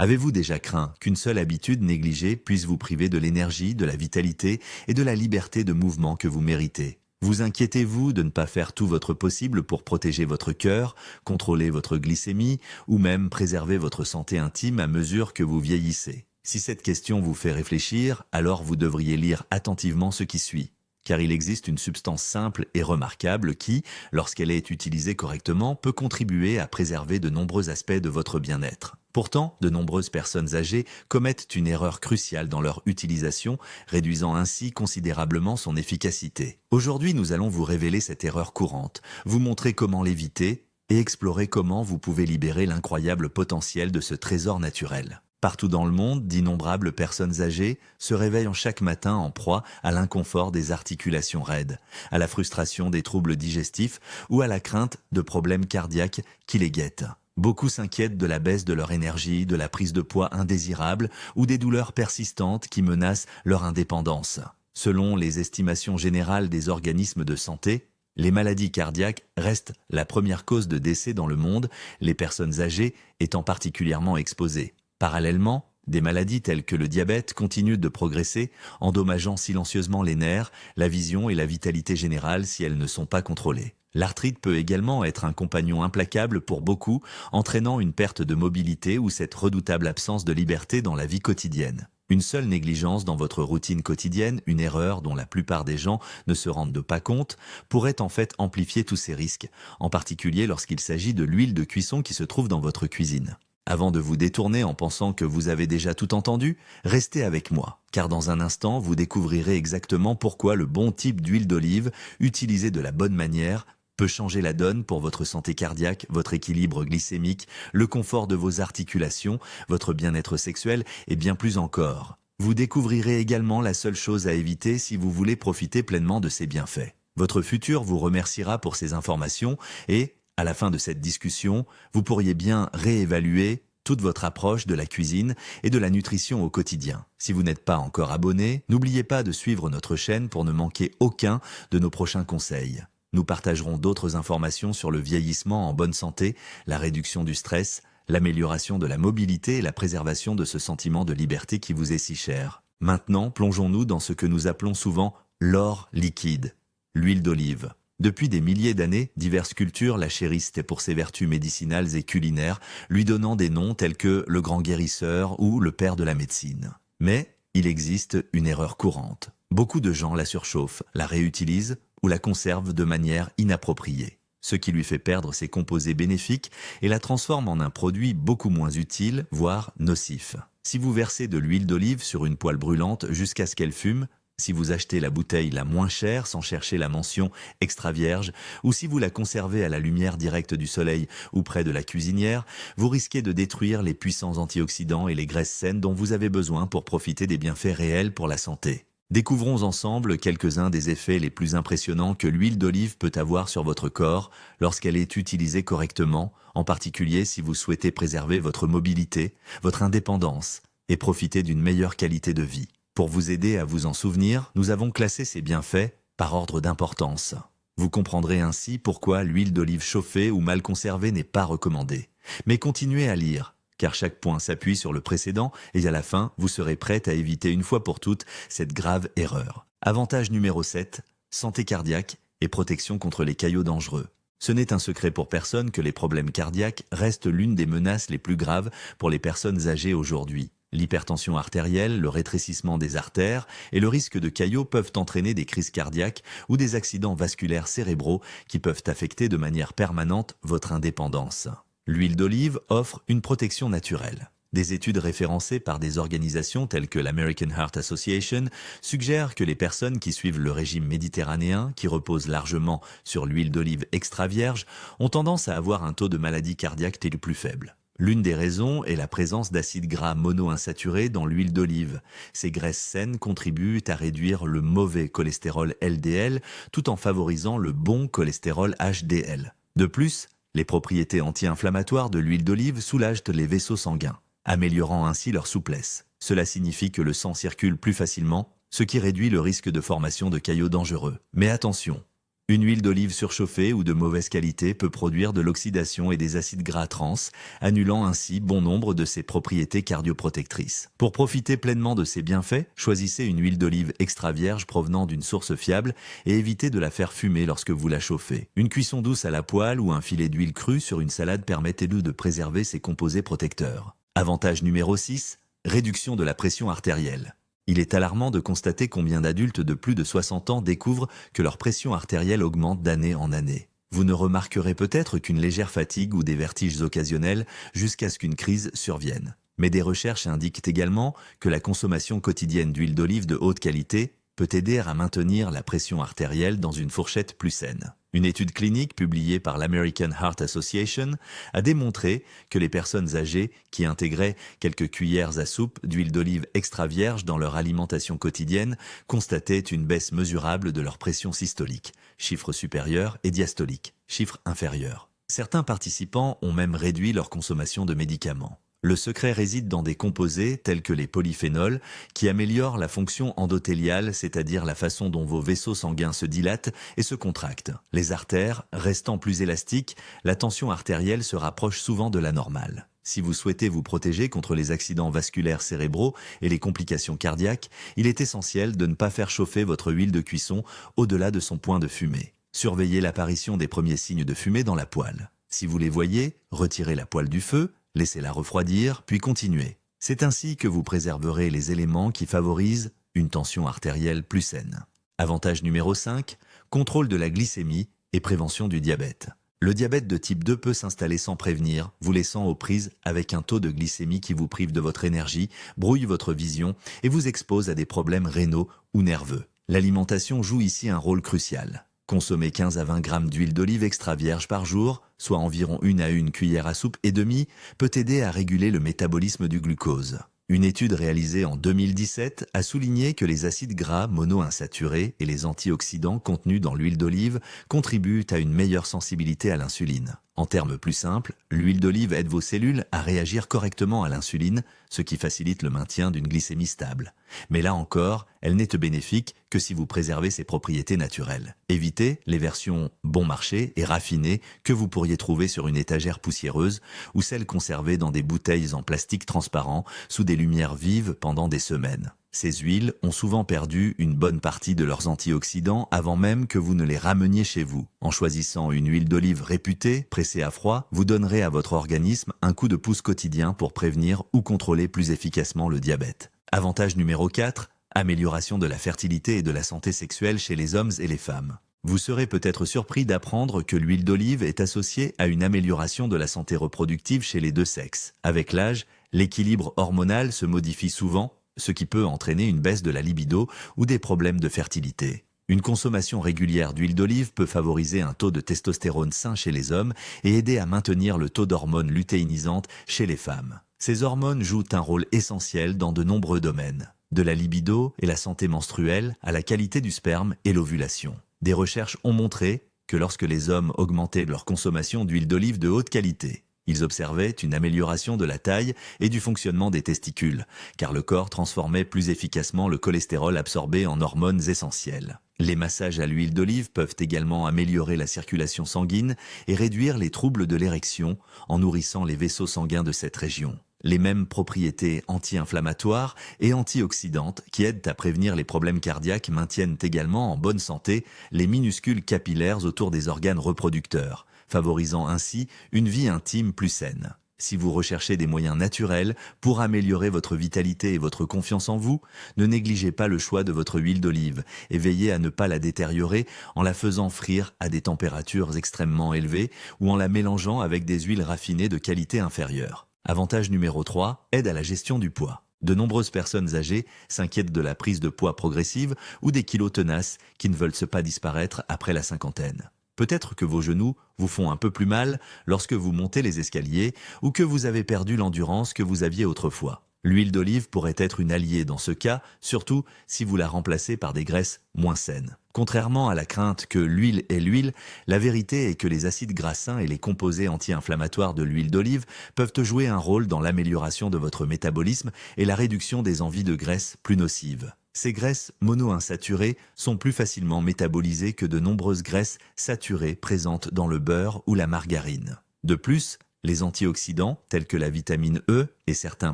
Avez-vous déjà craint qu'une seule habitude négligée puisse vous priver de l'énergie, de la vitalité et de la liberté de mouvement que vous méritez? Vous inquiétez-vous de ne pas faire tout votre possible pour protéger votre cœur, contrôler votre glycémie ou même préserver votre santé intime à mesure que vous vieillissez? Si cette question vous fait réfléchir, alors vous devriez lire attentivement ce qui suit. Car il existe une substance simple et remarquable qui, lorsqu'elle est utilisée correctement, peut contribuer à préserver de nombreux aspects de votre bien-être. Pourtant, de nombreuses personnes âgées commettent une erreur cruciale dans leur utilisation, réduisant ainsi considérablement son efficacité. Aujourd'hui, nous allons vous révéler cette erreur courante, vous montrer comment l'éviter et explorer comment vous pouvez libérer l'incroyable potentiel de ce trésor naturel. Partout dans le monde, d'innombrables personnes âgées se réveillent chaque matin en proie à l'inconfort des articulations raides, à la frustration des troubles digestifs ou à la crainte de problèmes cardiaques qui les guettent. Beaucoup s'inquiètent de la baisse de leur énergie, de la prise de poids indésirable ou des douleurs persistantes qui menacent leur indépendance. Selon les estimations générales des organismes de santé, les maladies cardiaques restent la première cause de décès dans le monde, les personnes âgées étant particulièrement exposées. Parallèlement, des maladies telles que le diabète continuent de progresser, endommageant silencieusement les nerfs, la vision et la vitalité générale si elles ne sont pas contrôlées. L'arthrite peut également être un compagnon implacable pour beaucoup, entraînant une perte de mobilité ou cette redoutable absence de liberté dans la vie quotidienne. Une seule négligence dans votre routine quotidienne, une erreur dont la plupart des gens ne se rendent pas compte, pourrait en fait amplifier tous ces risques, en particulier lorsqu'il s'agit de l'huile de cuisson qui se trouve dans votre cuisine. Avant de vous détourner en pensant que vous avez déjà tout entendu, restez avec moi, car dans un instant, vous découvrirez exactement pourquoi le bon type d'huile d'olive, utilisée de la bonne manière, peut changer la donne pour votre santé cardiaque, votre équilibre glycémique, le confort de vos articulations, votre bien-être sexuel et bien plus encore. Vous découvrirez également la seule chose à éviter si vous voulez profiter pleinement de ces bienfaits. Votre futur vous remerciera pour ces informations et, à la fin de cette discussion, vous pourriez bien réévaluer toute votre approche de la cuisine et de la nutrition au quotidien. Si vous n'êtes pas encore abonné, n'oubliez pas de suivre notre chaîne pour ne manquer aucun de nos prochains conseils. Nous partagerons d'autres informations sur le vieillissement en bonne santé, la réduction du stress, l'amélioration de la mobilité et la préservation de ce sentiment de liberté qui vous est si cher. Maintenant, plongeons-nous dans ce que nous appelons souvent l'or liquide, l'huile d'olive. Depuis des milliers d'années, diverses cultures la chérissent pour ses vertus médicinales et culinaires, lui donnant des noms tels que le grand guérisseur ou le père de la médecine. Mais il existe une erreur courante. Beaucoup de gens la surchauffent, la réutilisent ou la conservent de manière inappropriée, ce qui lui fait perdre ses composés bénéfiques et la transforme en un produit beaucoup moins utile, voire nocif. Si vous versez de l'huile d'olive sur une poêle brûlante jusqu'à ce qu'elle fume, si vous achetez la bouteille la moins chère sans chercher la mention extra vierge, ou si vous la conservez à la lumière directe du soleil ou près de la cuisinière, vous risquez de détruire les puissants antioxydants et les graisses saines dont vous avez besoin pour profiter des bienfaits réels pour la santé. Découvrons ensemble quelques-uns des effets les plus impressionnants que l'huile d'olive peut avoir sur votre corps lorsqu'elle est utilisée correctement, en particulier si vous souhaitez préserver votre mobilité, votre indépendance et profiter d'une meilleure qualité de vie. Pour vous aider à vous en souvenir, nous avons classé ces bienfaits par ordre d'importance. Vous comprendrez ainsi pourquoi l'huile d'olive chauffée ou mal conservée n'est pas recommandée. Mais continuez à lire, car chaque point s'appuie sur le précédent et à la fin, vous serez prête à éviter une fois pour toutes cette grave erreur. Avantage numéro 7, santé cardiaque et protection contre les caillots dangereux. Ce n'est un secret pour personne que les problèmes cardiaques restent l'une des menaces les plus graves pour les personnes âgées aujourd'hui. L'hypertension artérielle, le rétrécissement des artères et le risque de caillots peuvent entraîner des crises cardiaques ou des accidents vasculaires cérébraux qui peuvent affecter de manière permanente votre indépendance. L'huile d'olive offre une protection naturelle. Des études référencées par des organisations telles que l'American Heart Association suggèrent que les personnes qui suivent le régime méditerranéen, qui repose largement sur l'huile d'olive extra vierge, ont tendance à avoir un taux de maladie cardiaque plus faible. L'une des raisons est la présence d'acides gras monoinsaturés dans l'huile d'olive. Ces graisses saines contribuent à réduire le mauvais cholestérol LDL tout en favorisant le bon cholestérol HDL. De plus, les propriétés anti-inflammatoires de l'huile d'olive soulagent les vaisseaux sanguins, améliorant ainsi leur souplesse. Cela signifie que le sang circule plus facilement, ce qui réduit le risque de formation de caillots dangereux. Mais attention, Une huile d'olive surchauffée ou de mauvaise qualité peut produire de l'oxydation et des acides gras trans, annulant ainsi bon nombre de ses propriétés cardioprotectrices. Pour profiter pleinement de ses bienfaits, choisissez une huile d'olive extra vierge provenant d'une source fiable et évitez de la faire fumer lorsque vous la chauffez. Une cuisson douce à la poêle ou un filet d'huile crue sur une salade permettez-lui de préserver ses composés protecteurs. Avantage numéro 6, réduction de la pression artérielle. Il est alarmant de constater combien d'adultes de plus de 60 ans découvrent que leur pression artérielle augmente d'année en année. Vous ne remarquerez peut-être qu'une légère fatigue ou des vertiges occasionnels jusqu'à ce qu'une crise survienne. Mais des recherches indiquent également que la consommation quotidienne d'huile d'olive de haute qualité peut aider à maintenir la pression artérielle dans une fourchette plus saine. Une étude clinique publiée par l'American Heart Association a démontré que les personnes âgées qui intégraient quelques cuillères à soupe d'huile d'olive extra vierge dans leur alimentation quotidienne constataient une baisse mesurable de leur pression systolique, chiffre supérieur, et diastolique, chiffre inférieur. Certains participants ont même réduit leur consommation de médicaments. Le secret réside dans des composés tels que les polyphénols qui améliorent la fonction endothéliale, c'est-à-dire la façon dont vos vaisseaux sanguins se dilatent et se contractent. Les artères restant plus élastiques, la tension artérielle se rapproche souvent de la normale. Si vous souhaitez vous protéger contre les accidents vasculaires cérébraux et les complications cardiaques, il est essentiel de ne pas faire chauffer votre huile de cuisson au-delà de son point de fumée. Surveillez l'apparition des premiers signes de fumée dans la poêle. Si vous les voyez, retirez la poêle du feu, laissez-la refroidir, puis continuez. C'est ainsi que vous préserverez les éléments qui favorisent une tension artérielle plus saine. Avantage numéro 5, contrôle de la glycémie et prévention du diabète. Le diabète de type 2 peut s'installer sans prévenir, vous laissant aux prises avec un taux de glycémie qui vous prive de votre énergie, brouille votre vision et vous expose à des problèmes rénaux ou nerveux. L'alimentation joue ici un rôle crucial. Consommer 15 à 20 grammes d'huile d'olive extra vierge par jour, soit environ 1 à 1 cuillère à soupe et demie, peut aider à réguler le métabolisme du glucose. Une étude réalisée en 2017 a souligné que les acides gras monoinsaturés et les antioxydants contenus dans l'huile d'olive contribuent à une meilleure sensibilité à l'insuline. En termes plus simples, l'huile d'olive aide vos cellules à réagir correctement à l'insuline, ce qui facilite le maintien d'une glycémie stable. Mais là encore, elle n'est bénéfique que si vous préservez ses propriétés naturelles. Évitez les versions bon marché et raffinées que vous pourriez trouver sur une étagère poussiéreuse ou celles conservées dans des bouteilles en plastique transparent sous des lumières vives pendant des semaines. Ces huiles ont souvent perdu une bonne partie de leurs antioxydants avant même que vous ne les rameniez chez vous. En choisissant une huile d'olive réputée, pressée à froid, vous donnerez à votre organisme un coup de pouce quotidien pour prévenir ou contrôler plus efficacement le diabète. Avantage numéro 4, amélioration de la fertilité et de la santé sexuelle chez les hommes et les femmes. Vous serez peut-être surpris d'apprendre que l'huile d'olive est associée à une amélioration de la santé reproductive chez les deux sexes. Avec l'âge, l'équilibre hormonal se modifie souvent, ce qui peut entraîner une baisse de la libido ou des problèmes de fertilité. Une consommation régulière d'huile d'olive peut favoriser un taux de testostérone sain chez les hommes et aider à maintenir le taux d'hormones lutéinisantes chez les femmes. Ces hormones jouent un rôle essentiel dans de nombreux domaines, de la libido et la santé menstruelle à la qualité du sperme et l'ovulation. Des recherches ont montré que lorsque les hommes augmentaient leur consommation d'huile d'olive de haute qualité, ils observaient une amélioration de la taille et du fonctionnement des testicules, car le corps transformait plus efficacement le cholestérol absorbé en hormones essentielles. Les massages à l'huile d'olive peuvent également améliorer la circulation sanguine et réduire les troubles de l'érection en nourrissant les vaisseaux sanguins de cette région. Les mêmes propriétés anti-inflammatoires et antioxydantes qui aident à prévenir les problèmes cardiaques maintiennent également en bonne santé les minuscules capillaires autour des organes reproducteurs, favorisant ainsi une vie intime plus saine. Si vous recherchez des moyens naturels pour améliorer votre vitalité et votre confiance en vous, ne négligez pas le choix de votre huile d'olive et veillez à ne pas la détériorer en la faisant frire à des températures extrêmement élevées ou en la mélangeant avec des huiles raffinées de qualité inférieure. Avantage numéro 3, aide à la gestion du poids. De nombreuses personnes âgées s'inquiètent de la prise de poids progressive ou des kilos tenaces qui ne veulent pas disparaître après la cinquantaine. Peut-être que vos genoux vous font un peu plus mal lorsque vous montez les escaliers ou que vous avez perdu l'endurance que vous aviez autrefois. L'huile d'olive pourrait être une alliée dans ce cas, surtout si vous la remplacez par des graisses moins saines. Contrairement à la crainte que l'huile est l'huile, la vérité est que les acides gras sains et les composés anti-inflammatoires de l'huile d'olive peuvent jouer un rôle dans l'amélioration de votre métabolisme et la réduction des envies de graisse plus nocives. Ces graisses monoinsaturées sont plus facilement métabolisées que de nombreuses graisses saturées présentes dans le beurre ou la margarine. De plus, les antioxydants, tels que la vitamine E et certains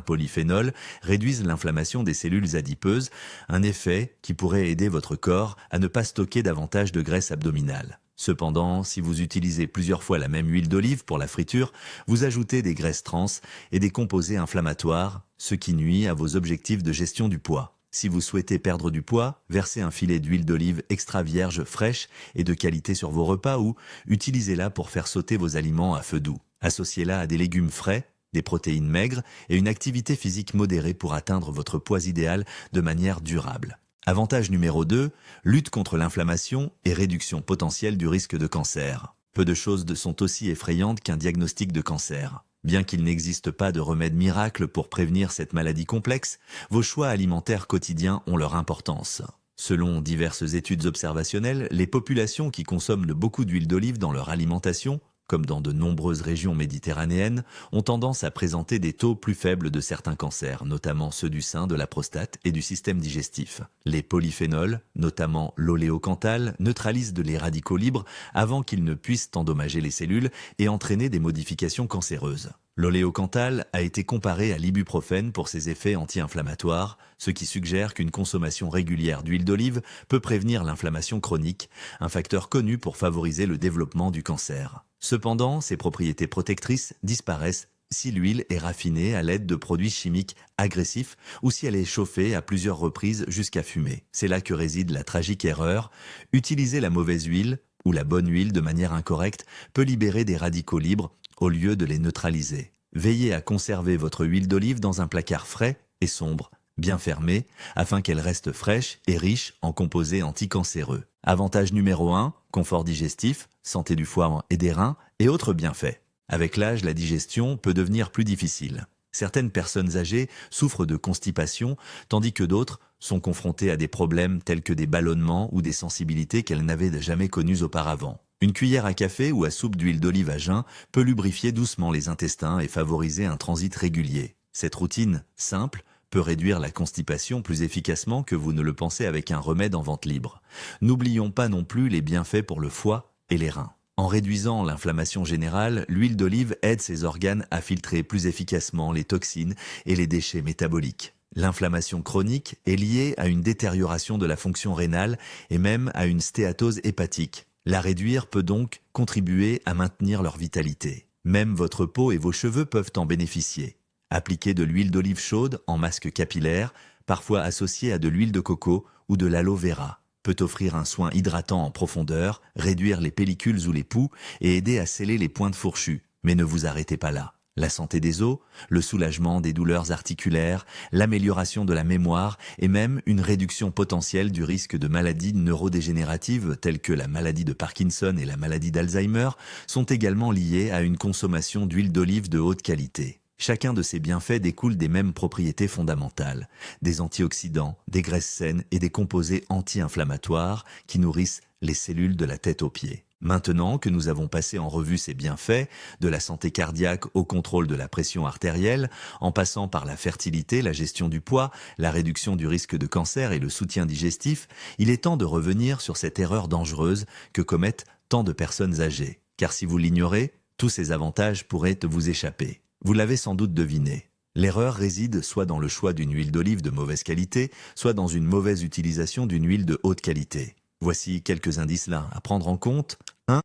polyphénols, réduisent l'inflammation des cellules adipeuses, un effet qui pourrait aider votre corps à ne pas stocker davantage de graisse abdominale. Cependant, si vous utilisez plusieurs fois la même huile d'olive pour la friture, vous ajoutez des graisses trans et des composés inflammatoires, ce qui nuit à vos objectifs de gestion du poids. Si vous souhaitez perdre du poids, versez un filet d'huile d'olive extra vierge fraîche et de qualité sur vos repas ou utilisez-la pour faire sauter vos aliments à feu doux. Associez-la à des légumes frais, des protéines maigres et une activité physique modérée pour atteindre votre poids idéal de manière durable. Avantage numéro 2, lutte contre l'inflammation et réduction potentielle du risque de cancer. Peu de choses sont aussi effrayantes qu'un diagnostic de cancer. Bien qu'il n'existe pas de remède miracle pour prévenir cette maladie complexe, vos choix alimentaires quotidiens ont leur importance. Selon diverses études observationnelles, les populations qui consomment beaucoup d'huile d'olive dans leur alimentation, comme dans de nombreuses régions méditerranéennes, ont tendance à présenter des taux plus faibles de certains cancers, notamment ceux du sein, de la prostate et du système digestif. Les polyphénols, notamment l'oléocanthal, neutralisent les radicaux libres avant qu'ils ne puissent endommager les cellules et entraîner des modifications cancéreuses. L'oléocanthal a été comparé à l'ibuprofène pour ses effets anti-inflammatoires, ce qui suggère qu'une consommation régulière d'huile d'olive peut prévenir l'inflammation chronique, un facteur connu pour favoriser le développement du cancer. Cependant, ses propriétés protectrices disparaissent si l'huile est raffinée à l'aide de produits chimiques agressifs ou si elle est chauffée à plusieurs reprises jusqu'à fumer. C'est là que réside la tragique erreur. Utiliser la mauvaise huile ou la bonne huile de manière incorrecte peut libérer des radicaux libres au lieu de les neutraliser. Veillez à conserver votre huile d'olive dans un placard frais et sombre, bien fermé, afin qu'elle reste fraîche et riche en composés anticancéreux. Avantage numéro 1, confort digestif, santé du foie et des reins et autres bienfaits. Avec l'âge, la digestion peut devenir plus difficile. Certaines personnes âgées souffrent de constipation, tandis que d'autres sont confrontées à des problèmes tels que des ballonnements ou des sensibilités qu'elles n'avaient jamais connues auparavant. Une cuillère à café ou à soupe d'huile d'olive à jeun peut lubrifier doucement les intestins et favoriser un transit régulier. Cette routine, simple, peut réduire la constipation plus efficacement que vous ne le pensez avec un remède en vente libre. N'oublions pas non plus les bienfaits pour le foie et les reins. En réduisant l'inflammation générale, l'huile d'olive aide ses organes à filtrer plus efficacement les toxines et les déchets métaboliques. L'inflammation chronique est liée à une détérioration de la fonction rénale et même à une stéatose hépatique. La réduire peut donc contribuer à maintenir leur vitalité. Même votre peau et vos cheveux peuvent en bénéficier. Appliquez de l'huile d'olive chaude en masque capillaire, parfois associée à de l'huile de coco ou de l'aloe vera, peut offrir un soin hydratant en profondeur, réduire les pellicules ou les poux et aider à sceller les pointes fourchues. Mais ne vous arrêtez pas là. La santé des os, le soulagement des douleurs articulaires, l'amélioration de la mémoire et même une réduction potentielle du risque de maladies neurodégénératives telles que la maladie de Parkinson et la maladie d'Alzheimer sont également liées à une consommation d'huile d'olive de haute qualité. Chacun de ces bienfaits découle des mêmes propriétés fondamentales, des antioxydants, des graisses saines et des composés anti-inflammatoires qui nourrissent les cellules de la tête aux pieds. Maintenant que nous avons passé en revue ces bienfaits, de la santé cardiaque au contrôle de la pression artérielle, en passant par la fertilité, la gestion du poids, la réduction du risque de cancer et le soutien digestif, il est temps de revenir sur cette erreur dangereuse que commettent tant de personnes âgées. Car si vous l'ignorez, tous ces avantages pourraient vous échapper. Vous l'avez sans doute deviné. L'erreur réside soit dans le choix d'une huile d'olive de mauvaise qualité, soit dans une mauvaise utilisation d'une huile de haute qualité. Voici quelques indices là à prendre en compte. 1.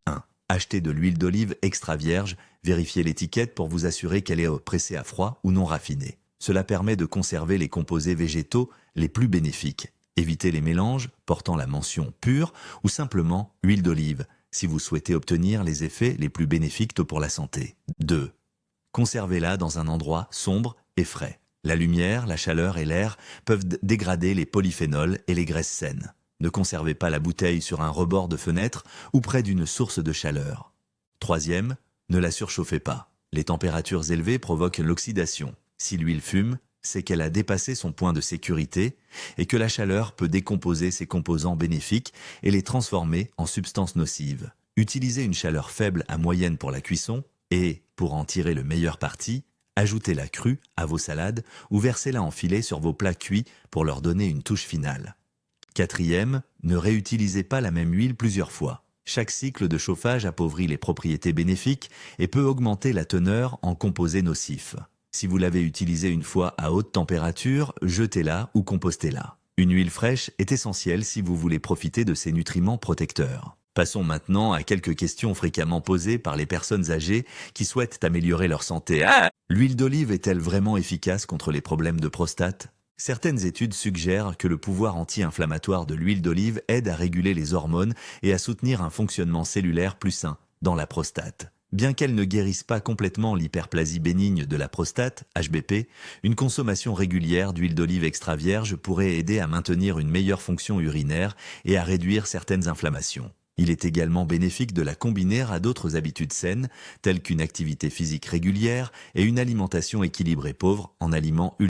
Achetez de l'huile d'olive extra vierge, vérifiez l'étiquette pour vous assurer qu'elle est pressée à froid ou non raffinée. Cela permet de conserver les composés végétaux les plus bénéfiques. Évitez les mélanges portant la mention pure ou simplement huile d'olive, si vous souhaitez obtenir les effets les plus bénéfiques pour la santé. 2. Conservez-la dans un endroit sombre et frais. La lumière, la chaleur et l'air peuvent dégrader les polyphénols et les graisses saines. Ne conservez pas la bouteille sur un rebord de fenêtre ou près d'une source de chaleur. 3. Ne la surchauffez pas. Les températures élevées provoquent l'oxydation. Si l'huile fume, c'est qu'elle a dépassé son point de sécurité et que la chaleur peut décomposer ses composants bénéfiques et les transformer en substances nocives. Utilisez une chaleur faible à moyenne pour la cuisson et, pour en tirer le meilleur parti, Ajoutez-la crue à vos salades ou versez-la en filet sur vos plats cuits pour leur donner une touche finale. Quatrième, ne réutilisez pas la même huile plusieurs fois. Chaque cycle de chauffage appauvrit les propriétés bénéfiques et peut augmenter la teneur en composés nocifs. Si vous l'avez utilisée une fois à haute température, jetez-la ou compostez-la. Une huile fraîche est essentielle si vous voulez profiter de ses nutriments protecteurs. Passons maintenant à quelques questions fréquemment posées par les personnes âgées qui souhaitent améliorer leur santé. L'huile d'olive est-elle vraiment efficace contre les problèmes de prostate ? Certaines études suggèrent que le pouvoir anti-inflammatoire de l'huile d'olive aide à réguler les hormones et à soutenir un fonctionnement cellulaire plus sain dans la prostate. Bien qu'elle ne guérisse pas complètement l'hyperplasie bénigne de la prostate, HBP, une consommation régulière d'huile d'olive extra vierge pourrait aider à maintenir une meilleure fonction urinaire et à réduire certaines inflammations. Il est également bénéfique de la combiner à d'autres habitudes saines, telles qu'une activité physique régulière et une alimentation équilibrée pauvre en aliments